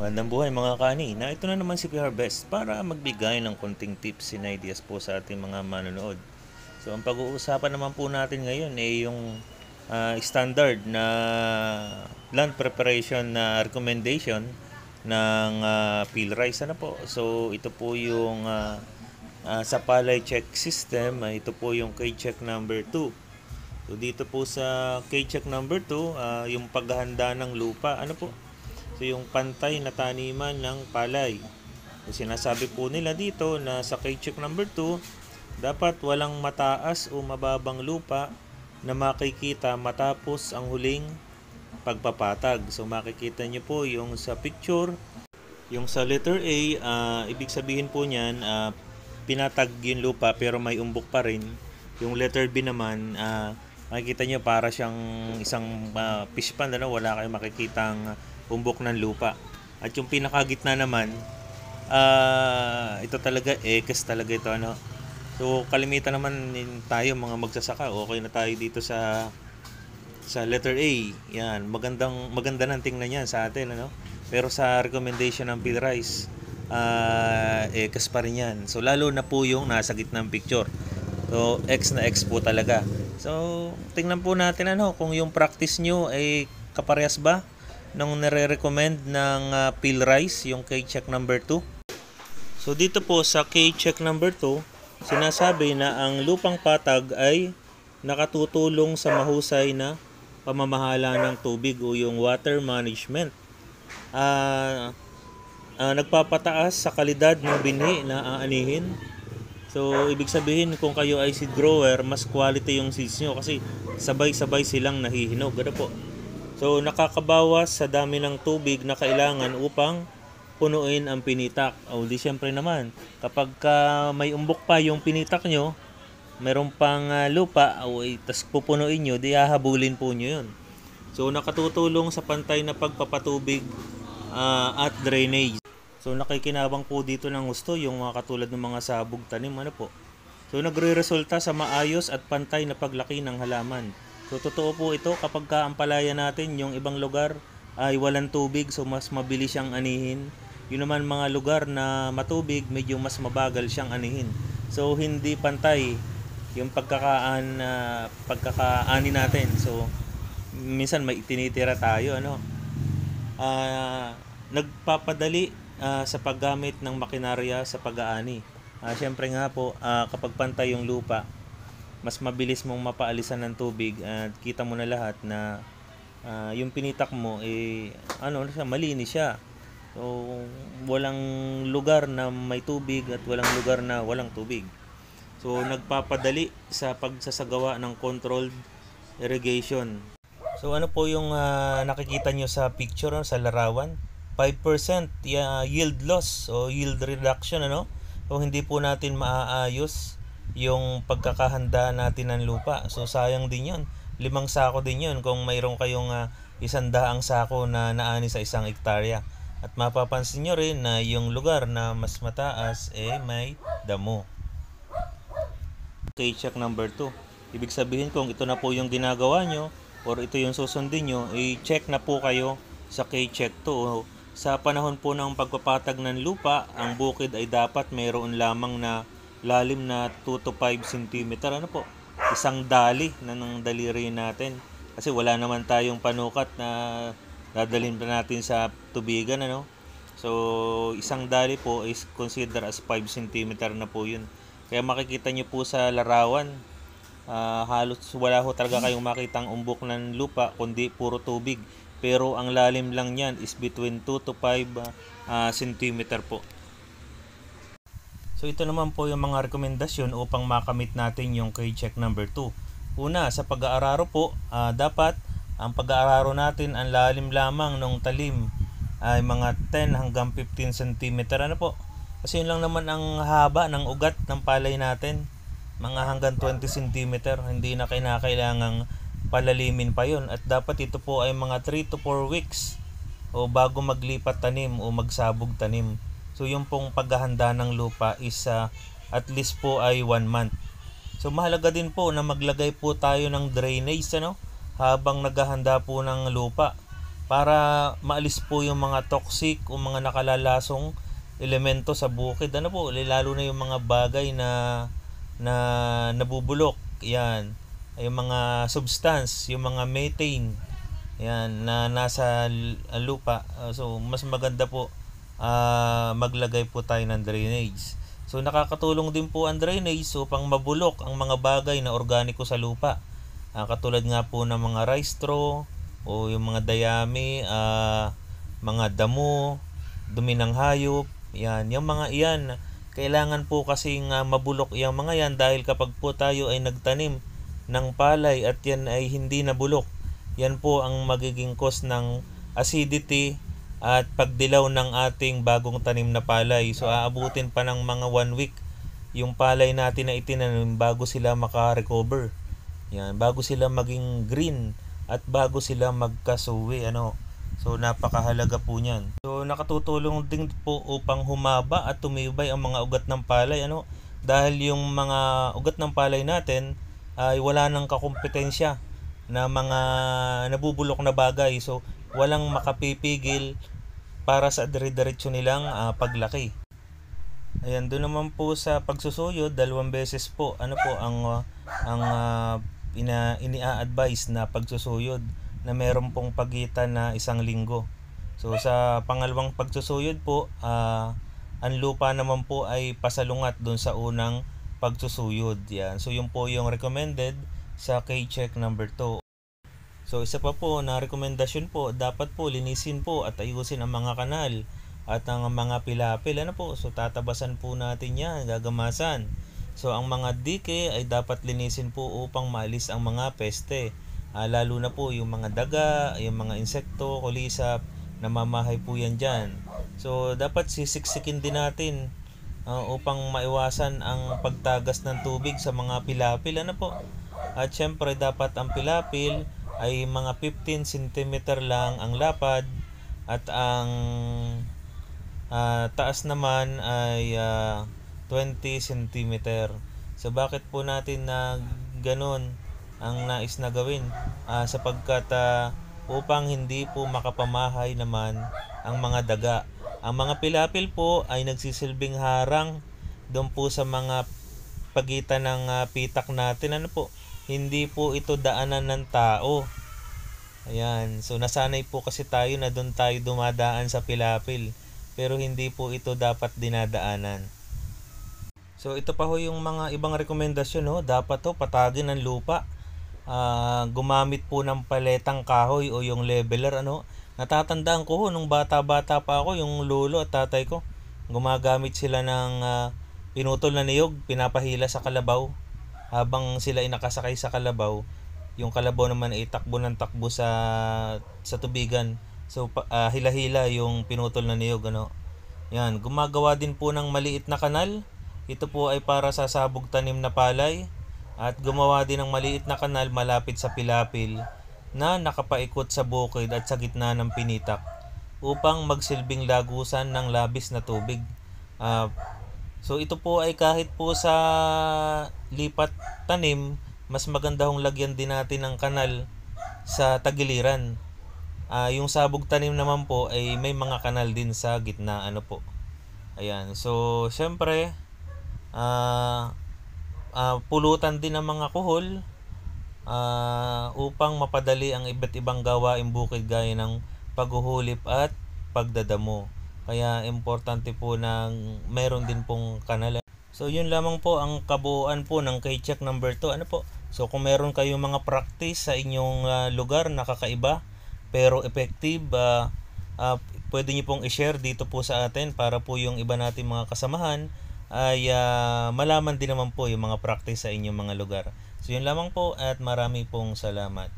Magandang buhay mga kani, na ito na naman si Harvest para magbigay ng konting tips and ideas po sa ating mga manonood. So ang pag-uusapan naman po natin ngayon ay yung standard na land preparation na recommendation ng peel rice. Ano po? So ito po yung sa palay check system, ito po yung K-check number 2. So dito po sa K-check number 2, yung paghahanda ng lupa, ano po? So yung pantay na taniman ng palay. So, sinasabi po nila dito na sa K-check number 2, dapat walang mataas o mababang lupa na makikita matapos ang huling pagpapatag. So makikita nyo po yung sa picture, yung sa letter A, ibig sabihin po niyan, pinatag yung lupa pero may umbok pa rin. Yung letter B naman, makikita nyo para siyang isang fish pond, wala kayong makikitang umbok ng lupa. At yung pinakagitna naman, ito talaga, X talaga ito, So kalimitan naman tayo mga magsasaka, okay na tayo dito sa letter A. Yan, maganda nang tingnan yan sa atin, Pero sa recommendation ng peel rice, X pa rin yan. So lalo na po yung nasa gitnang picture. So X na X po talaga. So tingnan po natin kung yung practice nyo ay kaparehas ba nung nire-recommend ng peel rice, yung K-check number 2. So dito po sa K-check number 2, sinasabi na ang lupang patag ay nakatutulong sa mahusay na pamamahala ng tubig o yung water management. Nagpapataas sa kalidad ng binhi na aanihin. So ibig sabihin, kung kayo ay seed grower, mas quality yung seeds nyo kasi sabay-sabay silang nahihinog. Ano po? So nakakabawas sa dami ng tubig na kailangan upang punuin ang pinitak. O di syempre naman, kapag may umbok pa yung pinitak nyo, meron pang lupa, tas pupunuin nyo, di hahabulin po nyo yun. So nakatutulong sa pantay na pagpapatubig at drainage. So nakikinabang po dito ng gusto yung mga katulad ng mga sabog tanim, po. So nagre-resulta sa maayos at pantay na paglaki ng halaman. So totoo po ito kapag kaampalaya natin yung ibang lugar ay walang tubig, so mas mabilis siyang anihin. Yun naman mga lugar na matubig, medyo mas mabagal siyang anihin. So hindi pantay yung pagkakaani natin. So minsan may tinitira tayo, nagpapadali sa paggamit ng makinarya sa pag-aani. Syempre nga po, kapag pantay yung lupa, mas mabilis mong mapaalisan ng tubig at kita mo na lahat na yung pinitak mo malinis siya. So walang lugar na may tubig at walang lugar na walang tubig. So nagpapadali sa pagsasagawa ng controlled irrigation. So ano po yung nakikita nyo sa picture, sa larawan? 5% yield loss o yield reduction, So hindi po natin maaayos yung pagkakahanda natin ng lupa. So sayang din yun. 5 sako din yun kung mayroon kayong 100 sako na naani sa 1 hektarya. At mapapansin nyo rin na yung lugar na mas mataas may damo. K-check number 2. Ibig sabihin, kung ito na po yung ginagawa nyo or ito yung susundin nyo, i-check na po kayo sa K-check 2. Sa panahon po ng pagpapatag ng lupa, ang bukid ay dapat mayroon lamang na lalim na 2 to 5 cm. Po? Isang dali na ng daliri natin. Kasi wala naman tayong panukat na dadalhin pa natin sa tubigan, So, isang dali po is consider as 5 cm na po yun. Kaya makikita nyo po sa larawan, halos wala ho talaga kayong makitang umbok ng lupa, kundi puro tubig. Pero ang lalim lang yan is between 2 to 5 cm po. So ito naman po yung mga rekomendasyon upang makamit natin yung K-check number 2. Una, sa pag-aararo po, dapat ang pag-aararo natin, ang lalim lamang ng talim ay mga 10 hanggang 15 cm. Po? Kasi yun lang naman ang haba ng ugat ng palay natin, mga hanggang 20 cm. Hindi na kailangang palalimin pa yun. At dapat ito po ay mga 3 to 4 weeks o bago maglipat tanim o magsabog tanim. So yung pong paghahanda ng lupa is at least po ay 1 month. So mahalaga din po na maglagay po tayo ng drainage habang naghahanda po ng lupa. para maalis po yung mga toxic o mga nakalalasong elemento sa bukid. Ano po, lalo na yung mga bagay na nabubulok. Yan. Yung mga substance, yung mga methane. Yan, na nasa lupa. So, mas maganda po maglagay po tayo ng drainage. So, nakakatulong din po ang drainage upang mabulok ang mga bagay na organiko sa lupa. Katulad nga po ng mga rice straw o yung mga dayami, mga damo, dumi ng hayop. Yan, yung mga iyan, kailangan po kasing mabulok yung mga yan dahil kapag po tayo ay nagtanim ng palay at yan ay hindi nabulok, yan po ang magiging cause ng acidity at pagdilaw ng ating bagong tanim na palay. So aabutin pa ng mga 1 week yung palay natin na itinanim bago sila maka-recover. Yan, bago sila maging green at bago sila magkasuwi. So napakahalaga po niyan. So nakatutulong din po upang humaba at tumibay ang mga ugat ng palay. Dahil yung mga ugat ng palay natin ay wala nang kakompetensya na mga nabubulok na bagay. So walang makapipigil para sa dire-diretso nilang paglaki. Ayan, doon naman po sa pagsusuyod, 2 beses po ang ini-advise na pagsusuyod na meron pong pagitan na 1 linggo. So sa pangalawang pagsusuyod po, ang lupa naman po ay pasalungat doon sa unang pagsusuyod. Yan. So yun po yung recommended sa K-check number 2. So isa pa po na rekomendasyon po, dapat po linisin po at ayusin ang mga kanal at ang mga pilapil. So tatabasan po natin yan, gagamasan. So ang mga dike ay dapat linisin po upang maalis ang mga peste. Lalo na po yung mga daga, yung mga insekto, kulisap, namamahay po yan dyan. So dapat sisiksikin din natin upang maiwasan ang pagtagas ng tubig sa mga pilapil. At syempre dapat ang pilapil ay mga 15 cm lang ang lapad at ang taas naman ay 20 cm. So bakit po natin na ganun ang nais na gawin? Sapagkat upang hindi po makapamahay naman ang mga daga. Ang mga pilapil po ay nagsisilbing harang doon po sa mga pagitan ng pitak natin. Hindi po ito daanan ng tao. Ayan, so nasanay po kasi tayo na doon tayo dumadaan sa pilapil, pero hindi po ito dapat dinadaanan. So ito pa ho yung mga ibang rekomendasyon. Dapat patagin ang lupa. Gumamit po ng paletang kahoy o yung leveler. Natatandaan ko nung bata-bata pa ako, yung lolo at tatay ko, gumagamit sila ng pinutol na niyog, pinapahila sa kalabaw. Habang sila ay nakasakay sa kalabaw, yung kalabaw naman ay takbo ng takbo sa tubigan. So hila-hila yung pinutol na niyog. Yan, gumagawa din po ng maliit na kanal. Ito po ay para sa sabog tanim na palay. At gumawa din ng maliit na kanal malapit sa pilapil na nakapaikot sa bukid at sa gitna ng pinitak upang magsilbing lagusan ng labis na tubig. So ito po ay kahit po sa lipat tanim, mas maganda hong lagyan din natin ng kanal sa tagiliran. Yung sabog tanim naman po ay may mga kanal din sa gitna. Ayan. So syempre pulutan din ng mga kuhol upang mapadali ang iba't ibang gawaing bukid gaya ng paghuhulip at pagdadamo. Kaya importante po na meron din pong kanal. So yun lamang po ang kabuuan po ng K-check number 2. So kung meron kayong mga practice sa inyong lugar na kakaiba pero effective, pwede nyo pong i-share dito po sa atin para po yung iba natin mga kasamahan ay malaman din naman po yung mga practice sa inyong mga lugar. So yun lamang po at marami pong salamat.